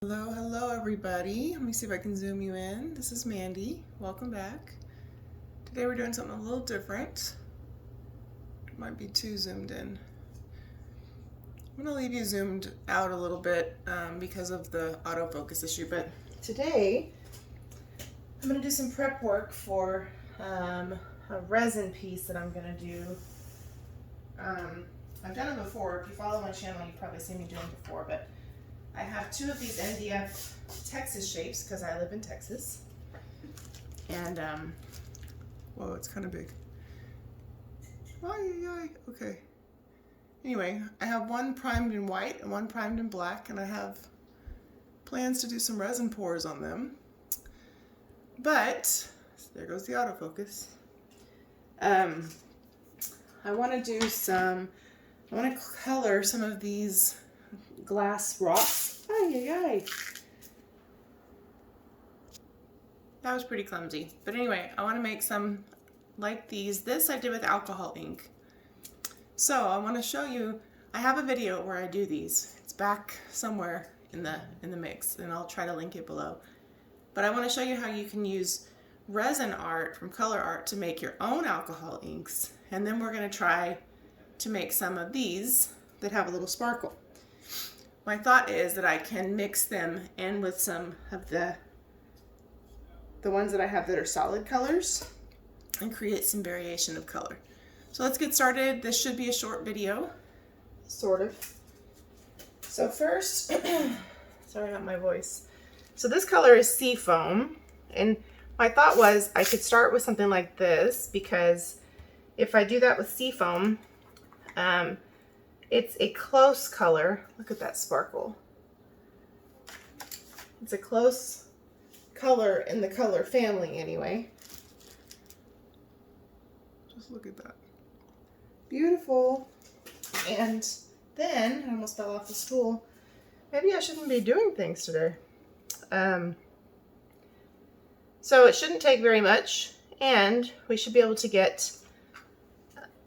Hello, hello everybody. Let me see if I can zoom you in. This is Mandy. Welcome back. Today we're doing something a little different. It might be too zoomed in. I'm going to leave you zoomed out a little bit because of the autofocus issue, but today I'm going to do some prep work for a resin piece that I'm going to do. I've done it before. If you follow my channel, you've probably seen me doing it before, but I have two of these MDF Texas shapes because I live in Texas. And, whoa, it's kind of big. Okay. Anyway, I have one primed in white and one primed in black, and I have plans to do some resin pours on them. But, there goes the autofocus. I want to do some, I want to color some of these glass rocks. That was pretty clumsy. But anyway, I want to make some like these. This I did with alcohol ink. So I want to show you, I have a video where I do these. It's back somewhere in the mix, and I'll try to link it below. But I want to show you how you can use resin art from Colourarte to make your own alcohol inks. And then we're going to try to make some of these that have a little sparkle. My thought is that I can mix them in with some of the ones that I have that are solid colors and create some variation of color. So let's get started. This should be a short video, sort of. So first, sorry about my voice. So this color is Seafoam, and my thought was I could start with something like this because if I do that with Seafoam, it's a close color. Look at that sparkle. It's a close color in the color family anyway. Just look at that. Beautiful. And then, I almost fell off the stool. Maybe I shouldn't be doing things today. So it shouldn't take very much, and we should be able to get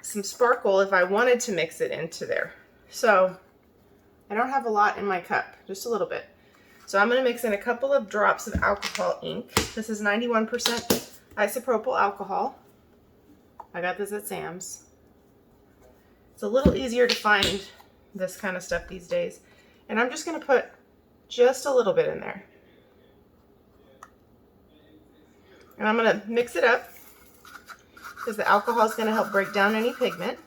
some sparkle if I wanted to mix it into there. So I don't have a lot in my cup, just a little bit. So I'm going to mix in a couple of drops of alcohol ink. This is 91% isopropyl alcohol. I got this at Sam's. It's a little easier to find this kind of stuff these days. And I'm just going to put just a little bit in there. And I'm going to mix it up because the alcohol is going to help break down any pigment.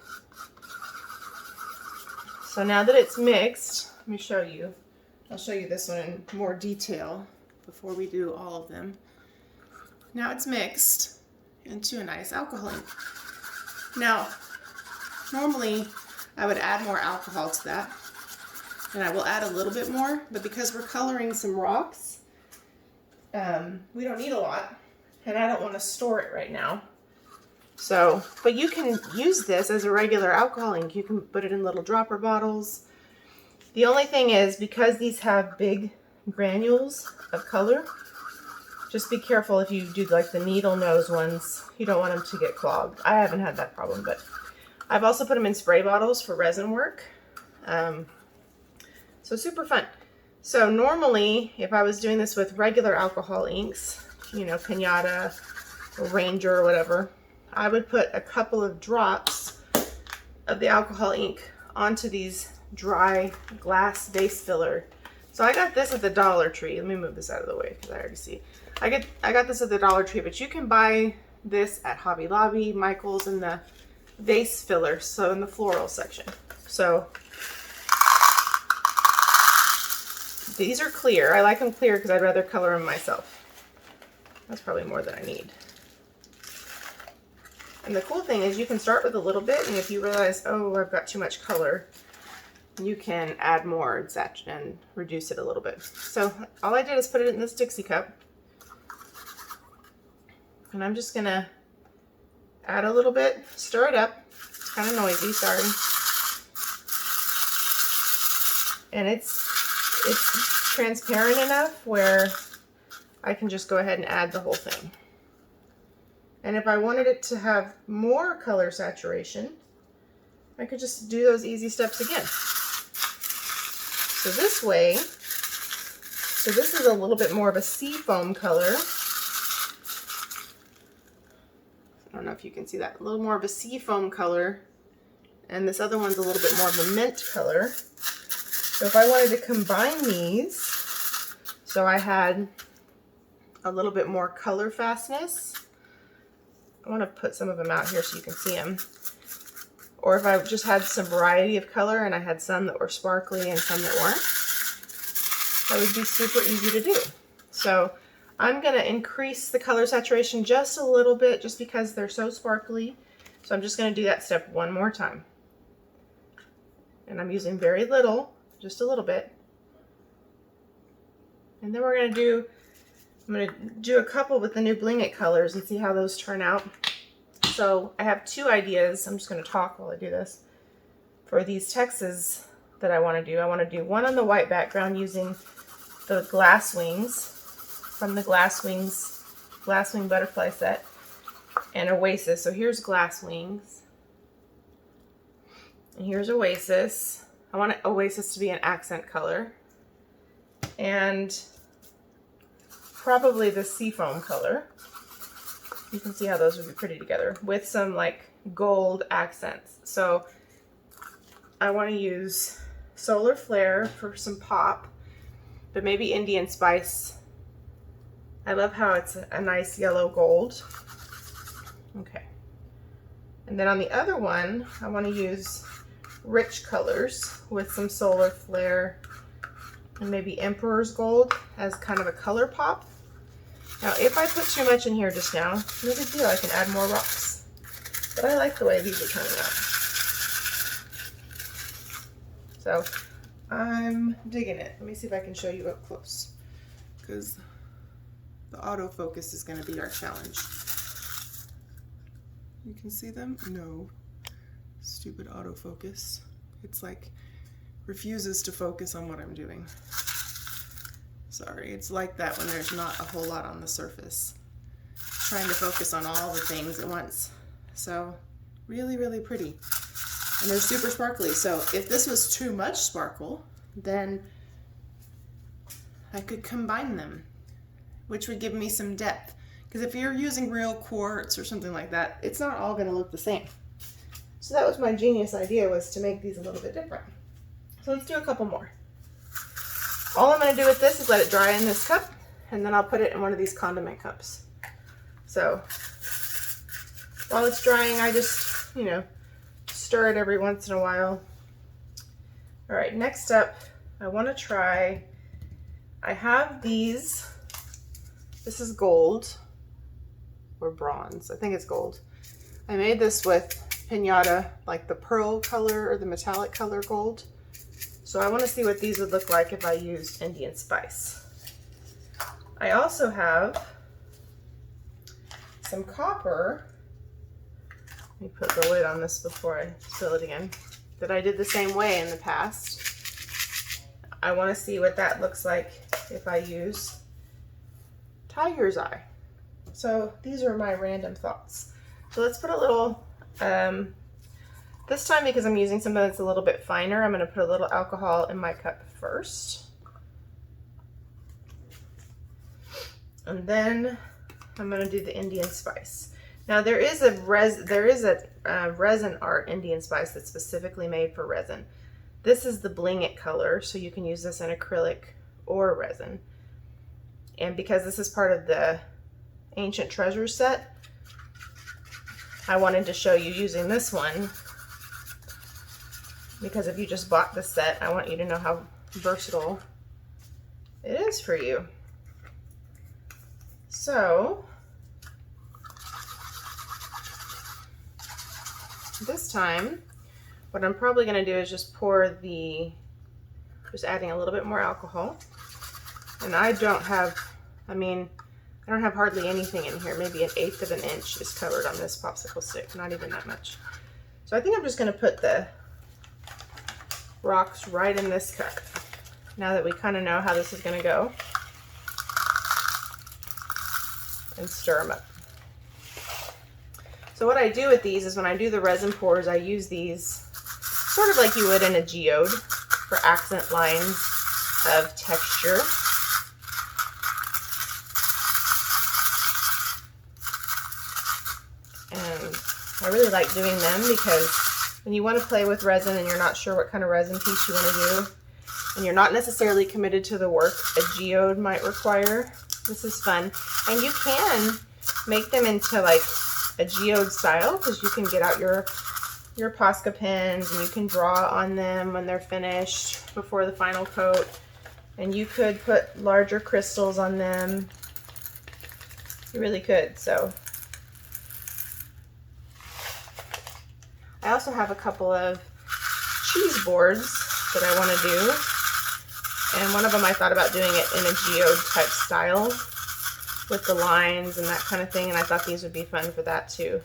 So now that it's mixed, let me show you. I'll show you this one in more detail before we do all of them. Now it's mixed into a nice alcohol ink. Now, normally I would add more alcohol to that, and I will add a little bit more, but because we're coloring some rocks, we don't need a lot, and I don't want to store it right now. So, but you can use this as a regular alcohol ink. You can put it in little dropper bottles. The only thing is, because these have big granules of color, just be careful if you do like the needle nose ones. You don't want them to get clogged. I haven't had that problem, but I've also put them in spray bottles for resin work. So super fun. So normally, if I was doing this with regular alcohol inks, you know, Pinata or Ranger or whatever, I would put a couple of drops of the alcohol ink onto these dry glass vase filler. So I got this at the Dollar Tree. Let me move this out of the way because I already see. I got this at the Dollar Tree, but you can buy this at Hobby Lobby, Michael's, in the vase filler, so in the floral section. So these are clear. I like them clear because I'd rather color them myself. That's probably more than I need. And the cool thing is you can start with a little bit, and if you realize, oh, I've got too much color, you can add more and reduce it a little bit. So all I did is put it in this Dixie cup. And I'm just gonna add a little bit, stir it up. It's kind of noisy, sorry. And it's transparent enough where I can just go ahead and add the whole thing. And if I wanted it to have more color saturation, I could just do those easy steps again. So this way, So this is a little bit more of a seafoam color. I don't know if you can see that. A little more of a seafoam color. And this other one's a little bit more of a mint color. So if I wanted to combine these, so I had a little bit more color fastness. I want to put some of them out here so you can see them. Or if I just had some variety of color and I had some that were sparkly and some that weren't, that would be super easy to do. So I'm going to increase the color saturation just a little bit just because they're so sparkly. So I'm just going to do that step one more time. And I'm using very little, just a little bit. And then I'm going to do a couple with the new Bling It colors and see how those turn out. So I have two ideas. I'm just going to talk while I do this. For these texts that I want to do, I want to do one on the white background using the glass wings from the glass wing butterfly set and Oasis. So here's glass wings and here's Oasis. I want Oasis to be an accent color and probably the seafoam color. You can see how those would be pretty together with some like gold accents. So I want to use Solar Flare for some pop, but maybe Indian Spice. I love how it's a nice yellow gold. Okay. And then on the other one, I want to use rich colors with some Solar Flare and maybe Emperor's Gold as kind of a color pop. Now, if I put too much in here just now, no big deal, I can add more rocks. But I like the way these are turning out. So, I'm digging it. Let me see if I can show you up close, because the autofocus is going to be our challenge. You can see them? No. Stupid autofocus. It's like, refuses to focus on what I'm doing. Sorry, it's like that when there's not a whole lot on the surface. Trying to focus on all the things at once. So, really, really pretty. And they're super sparkly. So if this was too much sparkle, then I could combine them, which would give me some depth. Because if you're using real quartz or something like that, it's not all going to look the same. So that was my genius idea, was to make these a little bit different. So let's do a couple more. All I'm going to do with this is let it dry in this cup, and then I'll put it in one of these condiment cups. So while it's drying, I just, stir it every once in a while. All right, next up, I want to try, I have these, this is gold or bronze, I think it's gold. I made this with Pinata, like the pearl color or the metallic color gold. So I want to see what these would look like if I used Indian Spice. I also have some copper. Let me put the lid on this before I spill it again. That I did the same way in the past. I want to see what that looks like if I use Tiger's Eye. So these are my random thoughts. So let's put a little, this time because I'm using something that's a little bit finer, I'm going to put a little alcohol in my cup first. And then I'm going to do the Indian Spice. Now there is a resin art Indian Spice that's specifically made for resin. This is the Bling It color, so you can use this in acrylic or resin. And because this is part of the Ancient Treasures set, I wanted to show you using this one, because if you just bought the set, I want you to know how versatile it is for you. So this time, what I'm probably going to do is just pour just adding a little bit more alcohol. And I don't have hardly anything in here. Maybe 1/8 of an inch is covered on this popsicle stick, not even that much. So I think I'm just going to put the rocks right in this cup, now that we kind of know how this is going to go, and stir them up. So what I do with these is when I do the resin pours, I use these sort of like you would in a geode for accent lines of texture. I really like doing them because when you want to play with resin and you're not sure what kind of resin piece you want to do, and you're not necessarily committed to the work a geode might require, this is fun. And you can make them into like a geode style, because you can get out your Posca pens and you can draw on them when they're finished before the final coat. And you could put larger crystals on them. You really could. So I also have a couple of cheese boards that I want to do. And one of them I thought about doing it in a geode type style with the lines and that kind of thing. And I thought these would be fun for that too.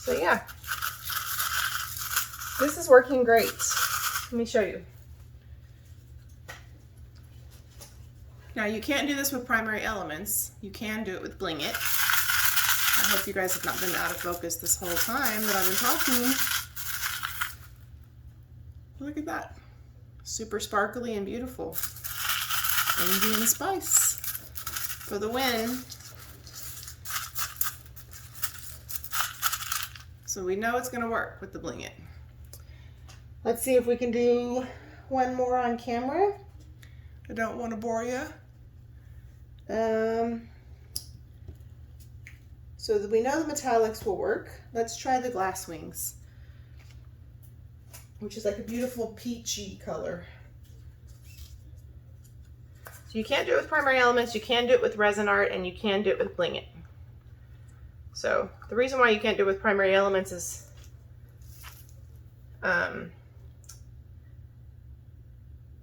So yeah, this is working great. Let me show you. Now you can't do this with primary elements. You can do it with Bling It. I hope you guys have not been out of focus this whole time that I've been talking. Look at that. Super sparkly and beautiful. Indian spice for the win. So we know it's gonna work with the Bling It. Let's see if we can do one more on camera. I don't want to bore you. So that we know the metallics will work. Let's try the glass wings, which is like a beautiful peachy color. So you can't do it with primary elements, you can do it with Rezinarte, and you can do it with Bling It. So the reason why you can't do it with primary elements is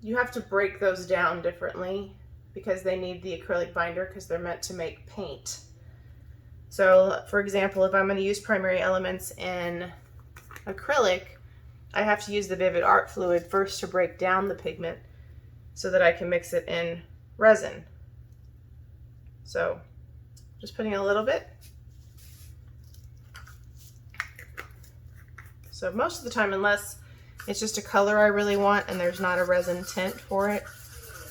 you have to break those down differently because they need the acrylic binder because they're meant to make paint. So for example, if I'm going to use primary elements in acrylic, I have to use the Vivid Art fluid first to break down the pigment so that I can mix it in resin. So just putting a little bit. So most of the time, unless it's just a color I really want and there's not a resin tint for it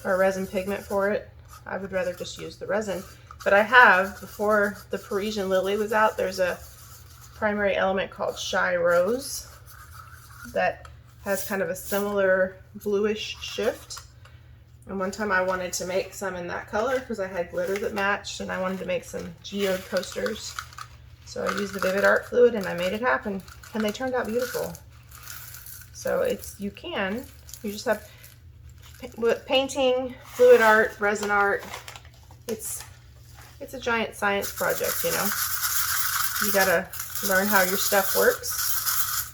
or a resin pigment for it, I would rather just use the resin. But I have, before the Parisian Lily was out, there's a primary element called Shy Rose that has kind of a similar bluish shift. And one time I wanted to make some in that color because I had glitter that matched and I wanted to make some geode coasters. So I used the Vivid Art fluid and I made it happen. And they turned out beautiful. So you just have painting, fluid art, resin art. It's a giant science project, you know. You gotta learn how your stuff works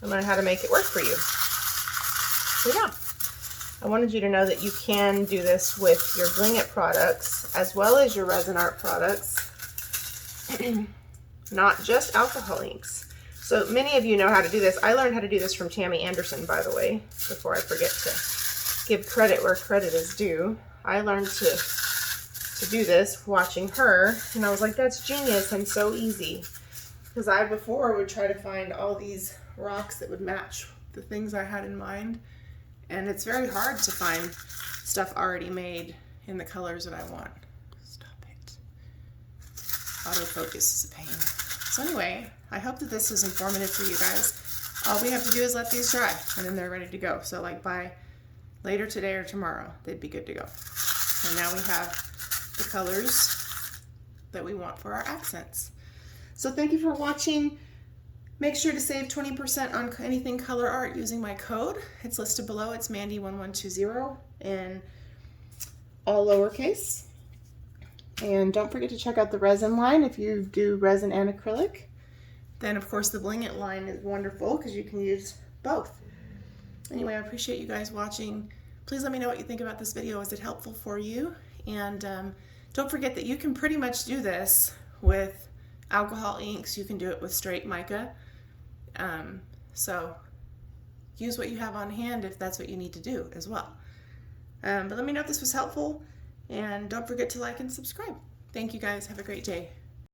and learn how to make it work for you. So yeah, I wanted you to know that you can do this with your Bling It products as well as your Rezinarte products, not just alcohol inks. So many of you know how to do this. I learned how to do this from Tammy Anderson, by the way, before I forget to give credit where credit is due. I learned to do this watching her, and I was like, that's genius and so easy. Because I before would try to find all these rocks that would match the things I had in mind, and it's very hard to find stuff already made in the colors that I want. Stop it. Autofocus is a pain. So anyway, I hope that this is informative for you guys. All we have to do is let these dry, and then they're ready to go. So like by later today or tomorrow, they'd be good to go. And now we have the colors that we want for our accents. So thank you for watching. Make sure to save 20% on anything color art using my code. It's listed below. It's Mandy1120 in all lowercase. And don't forget to check out the resin line if you do resin and acrylic. Then of course the Bling It line is wonderful because you can use both. Anyway, I appreciate you guys watching. Please let me know what you think about this video. Is it helpful for you? And don't forget that you can pretty much do this with alcohol inks. You can do it with straight mica. So use what you have on hand if that's what you need to do as well. But let me know if this was helpful, and don't forget to like and subscribe. Thank you guys. Have a great day.